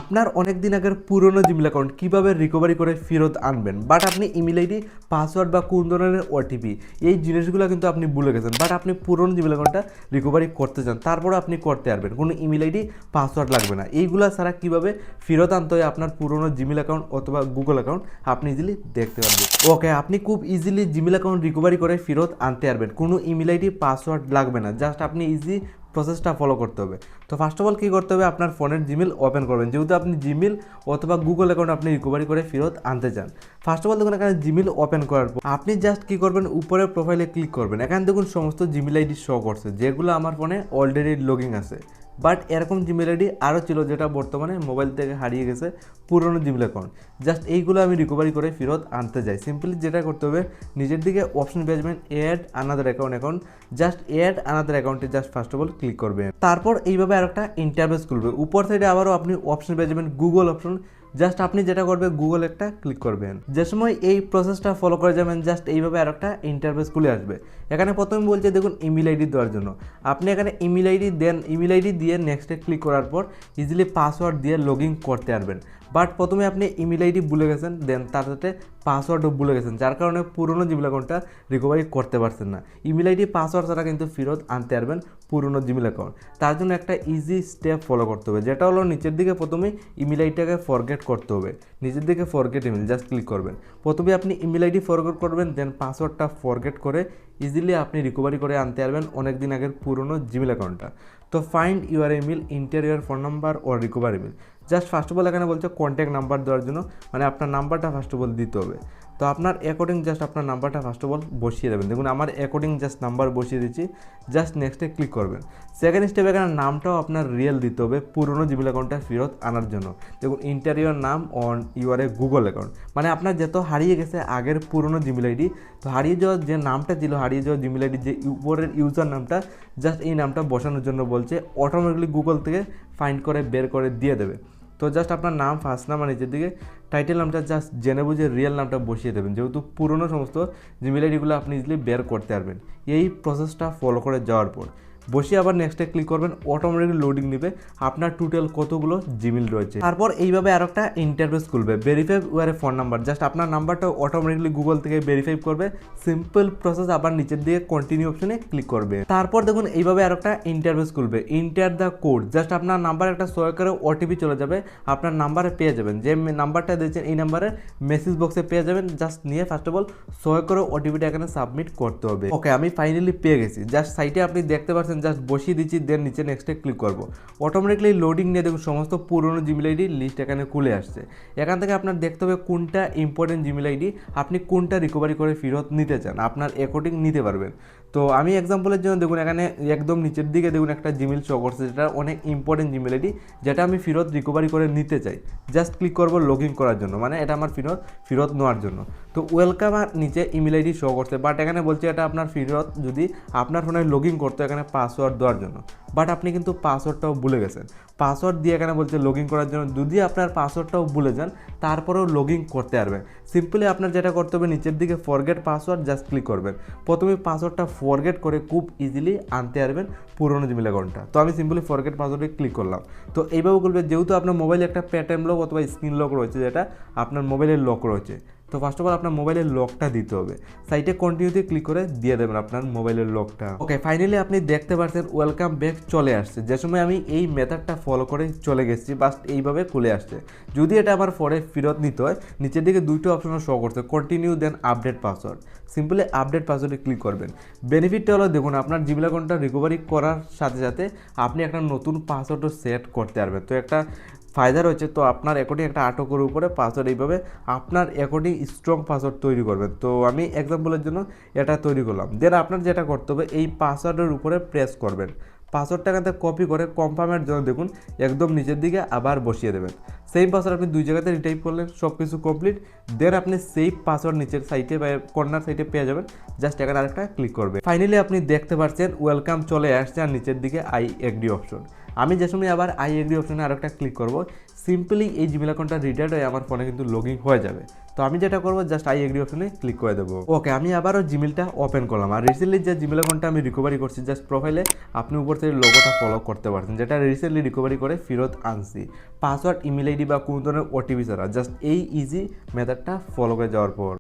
আপনার অনেক দিন আগের পুরনো জিমেল অ্যাকাউন্ট কীভাবে রিকভারি করে ফেরত আনবেন, বাট আপনি ইমেল আইডি, পাসওয়ার্ড বা কোন ধরনের ওটিপি এই জিনিসগুলো কিন্তু আপনি ভুলে গেছেন, বাট আপনি পুরনো জিমেল অ্যাকাউন্টটা রিকভারি করতে চান, তারপরে আপনি করতে পারবেন, কোনো ইমেল আইডি, পাসওয়ার্ড লাগবে না। এইগুলো ছাড়া কীভাবে ফেরত আনতে হয় আপনার পুরনো জিমেল অ্যাকাউন্ট অথবা গুগল অ্যাকাউন্ট আপনি ইজিলি দেখতে পারবেন। ওকে, আপনি খুব ইজিলি জিমেল অ্যাকাউন্ট রিকভারি করে ফেরত আনতে পারবেন, কোনো ইমেল আইডি, পাসওয়ার্ড লাগবে না, জাস্ট আপনি ইজি প্রসেসটা ফলো করতে হবে। তো ফার্স্ট অফ অল কী করতে হবে, আপনার ফোনের জিমেল ওপেন করবেন, যেহেতু আপনি জিমেল অথবা গুগল অ্যাকাউন্ট আপনি রিকভারি করে ফেরত আনতে চান। ফার্স্ট অফ অল দেখুন এখানে জিমেল ওপেন করার পর আপনি জাস্ট কী করবেন, উপরে প্রোফাইলে ক্লিক করবেন। এখানে দেখুন সমস্ত জিমেল আইডি শো করছে, যেগুলো আমার ফোনে অলরেডি লগইন আছে। বাট এরকম জিমেল আইডি আরও ছিল যেটা বর্তমানে মোবাইল থেকে হারিয়ে গেছে, পুরনো জিমেল অ্যাকাউন্ট। জাস্ট এইগুলো আমি রিকভারি করে ফেরত আনতে চাই। সিম্পলি যেটা করতে হবে, নিজের দিকে অপশন পেয়ে যাবেন add another account, just add another অ্যাকাউন্টে just first of all click করবেন। তারপর এইভাবে আরেকটা ইন্টারফেস খুলবে, উপর সাইডে আবারও আপনি অপশন পেয়ে যাবেন গুগল অপশন। জাস্ট আপনি যেটা করবেন গুগল একটা ক্লিক করবেন। যে সময় এই প্রসেসটা ফলো করে যাবেন, জাস্ট এইভাবে আর একটা ইন্টারফেস খুলে আসবে। এখানে প্রথমে বলছে দেখুন ইমেল আইডি দেওয়ার জন্য, আপনি এখানে ইমেল আইডি দেন, ইমেল আইডি দিয়ে নেক্সটে ক্লিক করার পর ইজিলি পাসওয়ার্ড দিয়ে লগ ইন করতে পারবেন। বাট প্রথমে আপনি ইমেল আইডি ভুলে গেছেন, দেন তার সাথে পাসওয়ার্ডও ভুলে গেছেন, যার কারণে পুরনো জিমেল অ্যাকাউন্টটা রিকভারি করতে পারছেন না। ইমেল আইডি, পাসওয়ার্ড ছাড়া কিন্তু ফেরত আনতে পারবেন পুরনো জিমেল অ্যাকাউন্ট। তার জন্য একটা ইজি স্টেপ ফলো করতে হবে, যেটা হলো নিচের দিকে প্রথমেই ইমেল আইডিটাকে ফরগেট করতে হবে। নিচের দিকে ফরগেট ইমেল জাস্ট ক্লিক করবেন। প্রথমে আপনি ইমেল আইডি ফরগেট করবেন, দেন পাসওয়ার্ডটা ফরগেট করে ইজিলি আপনি রিকভারি করে আনতে পারবেন অনেক দিন আগের পুরনো জিমেল অ্যাকাউন্টটা। তো find your email, inter your phone number or recover email. Just first of all এখানে বলছে কন্ট্যাক্ট নাম্বার দেওয়ার জন্য, মানে আপনার নাম্বারটা ফার্স্ট অফ অল দিতে হবে। তো আপনার অ্যাকর্ডিং জাস্ট আপনার নাম্বারটা ফার্স্ট অফ অল বসিয়ে দেবেন। দেখুন আমার অ্যাকর্ডিং জাস্ট নাম্বার বসিয়ে দিচ্ছি, জাস্ট নেক্সটে ক্লিক করবেন। সেকেন্ড স্টেপে এখানে নামটাও আপনার রিয়েল দিতে হবে পুরনো জিমেল অ্যাকাউন্টটা ফেরত আনার জন্য। দেখুন ইন্টারিয়র নাম on your A Google account, মানে আপনার যত হারিয়ে গেছে আগের পুরনো জিমেল আইডি, তো হারিয়ে যাওয়ার যে নামটা ছিল, হারিয়ে যাওয়া জিমেল আইডির যে উপরের ইউজার নামটা, জাস্ট এই নামটা বসানোর জন্য বলছে, অটোমেটিকলি গুগল থেকে ফাইন্ড করে বের করে দিয়ে দেবে। তো জাস্ট আপনার নাম, ফার্স্ট নাম আর নিচের দিকে টাইটেল নামটা জাস্ট জেনে বুঝে রিয়েল নামটা বসিয়ে দেবেন, যেহেতু পুরনো সমস্ত জিমেল আইডিগুলো আপনি ইজিলি বের করতে পারবেন। এই প্রসেসটা ফলো করে যাওয়ার পর বসিয়ে আবার নেক্সটে ক্লিক করবেন, অটোমেটিক লোডিং নেবে আপনার টোটাল কতগুলো জিমেল রয়েছে। তারপর এইভাবে আর একটা ইন্টারফেস খুলবে, verify your phone number, just আপনার নাম্বারটা অটোমেটিকলি গুগল থেকে ভেরিফাই করবে। সিম্পল প্রসেস, আবার নিচের দিকে কন্টিনিউ অপশনে ক্লিক করবে। তারপর দেখুন এইভাবে আর একটা ইন্টারফেস খুলবে, ইন্টার দ্য কোড, জাস্ট আপনার নাম্বার একটা সহায় করে ওটিপি চলে যাবে, আপনার নাম্বারে পেয়ে যাবেন, যে নাম্বারটা দিয়েছেন এই নাম্বারে মেসেজ বক্সে পেয়ে যাবেন। জাস্ট নিয়ে ফার্স্ট অফ অল সহায় করে ওটিপিটা এখানে সাবমিট করতে হবে। ওকে, আমি ফাইনালি পেয়ে গেছি। জাস্ট সাইটে আপনি দেখতে পাচ্ছেন, জাস্ট বসিয়ে দিচ্ছি, দেন নিচে নেক্সটে ক্লিক করবো। অটোমেটিকলি লোডিং নিয়ে দেখুন সমস্ত পুরনো জিমেল আইডি লিস্ট এখানে খুলে আসছে। এখান থেকে আপনার দেখতে হবে কোনটা ইম্পর্টেন্ট জিমেল আইডি, আপনি কোনটা রিকভারি করে ফেরত নিতে চান, আপনার অ্যাকর্ডিং নিতে পারবেন। তো আমি এক্সাম্পলের জন্য দেখুন এখানে একদম নিচের দিকে দেখুন একটা জিমেল শো করছে, যেটা অনেক ইম্পর্টেন্ট জিমেল আইডি, যেটা আমি ফেরত রিকভারি করে নিতে চাই। জাস্ট ক্লিক করবো লগ ইন করার জন্য, মানে এটা আমার ফেরত নেওয়ার জন্য। তো ওয়েলকাম আর নিচে ইমেল আইডি শো করছে, বাট এখানে বলছে এটা আপনার ফেরত যদি আপনার ফোনে লগ ইন করতে এখানে পাসওয়ার্ড দেওয়ার জন্য, বাট আপনি কিন্তু পাসওয়ার্ডটাও ভুলে গেছেন। পাসওয়ার্ড দিয়ে এখানে বলছে লগ ইন করার জন্য, যদি আপনার পাসওয়ার্ডটাও ভুলে যান তারপরেও লগ ইন করতে পারবেন। সিম্পলি আপনার যেটা করতে হবে, নিচের দিকে ফরগেট পাসওয়ার্ড জাস্ট ক্লিক করবেন। প্রথমে পাসওয়ার্ডটা ফরগেট করে খুব ইজিলি আনতে পারবেন পুরনো জিমেল অ্যাকাউন্টটা। তো আমি সিম্পলি ফরগেট পাসওয়ার্ডে ক্লিক করলাম। তো এইভাবে করবে, যেহেতু আপনার মোবাইলে একটা প্যাটার্ন লক অথবা স্ক্রিন লক রয়েছে, যেটা আপনার মোবাইলের লক রয়েছে, তো ফার্স্ট অফ অল আপনার মোবাইলের লকটা দিতে হবে। সাইটে কন্টিনিউতে ক্লিক করে দিয়ে দেবেন আপনার মোবাইলের লকটা। ওকে, ফাইনালি আপনি দেখতে পাচ্ছেন ওয়েলকাম ব্যাক চলে আসছে। যে সময় আমি এই মেথডটা ফলো করে চলে গেছি, বাস এইভাবে খুলে আসছে। যদি এটা আবার পরে ফেরত নিতে হয়, নিচের দিকে দুইটা অপশন শো করছে, continue then update password. Simply update পাসওয়ার্ডে ক্লিক করবেন। বেনিফিটটা হলো দেখুন আপনার জিমেল অ্যাকাউন্টটা রিকভারি করার সাথে সাথে আপনি একটা নতুন পাসওয়ার্ডও সেট করতে পারবেন। তো একটা ফায়দা রয়েছে। তো আপনার অ্যাকর্ডিং একটা আটকের উপরে পাসওয়ার্ড এইভাবে আপনার অ্যাকর্ডিং স্ট্রং পাসওয়ার্ড তৈরি করবেন। তো আমি এক্সাম্পলের জন্য এটা তৈরি করলাম। দেন আপনার যেটা করতে হবে, এই পাসওয়ার্ডের উপরে প্রেস করবেন, পাসওয়ার্ডটা এখান থেকে কপি করে কনফার্মের জন্য দেখুন একদম নিচের দিকে আবার বসিয়ে দেবেন। সেম পাসওয়ার্ড আপনি দুই জায়গাতে রিটাইপ করলেন, সব কিছু কমপ্লিট। দেন আপনি সেভ পাসওয়ার্ড নিচের সাইডে বা কর্নার সাইডে পেয়ে যাবেন, জাস্ট এখানে আরেকটা ক্লিক করবে। ফাইনালি আপনি দেখতে পাচ্ছেন ওয়েলকাম চলে আসছে, আর নিচের দিকে আই এগ্রি অপশন। আমি যে সময় আবার আই এগ্রি অপশনে আরেকটা ক্লিক করব, সিম্পলি এই জিমেল অ্যাকাউন্টটা রিডাইরেক্ট হয়ে আমার ফোনে কিন্তু লগ ইন হয়ে যাবে। তো আমি যেটা করবো জাস্ট আই এগ্রি অপশনে ক্লিক করে দেবো। ওকে, আমি আবারও জিমেলটা ওপেন করলাম। আর রিসেন্টলি যে জিমেল অ্যাকাউন্টটা আমি রিকভারি করছি, জাস্ট প্রোফাইলে আপনি উপর থেকে লোগোটা ফলো করতে পারছেন, যেটা রিসেন্টলি রিকভারি করে ফেরত আনছি। পাসওয়ার্ড, ইমেল আইডি বা কোনো ধরনের ওটিপি ছাড়া জাস্ট এই ইজি মেথডটা ফলো করে যাওয়ার পর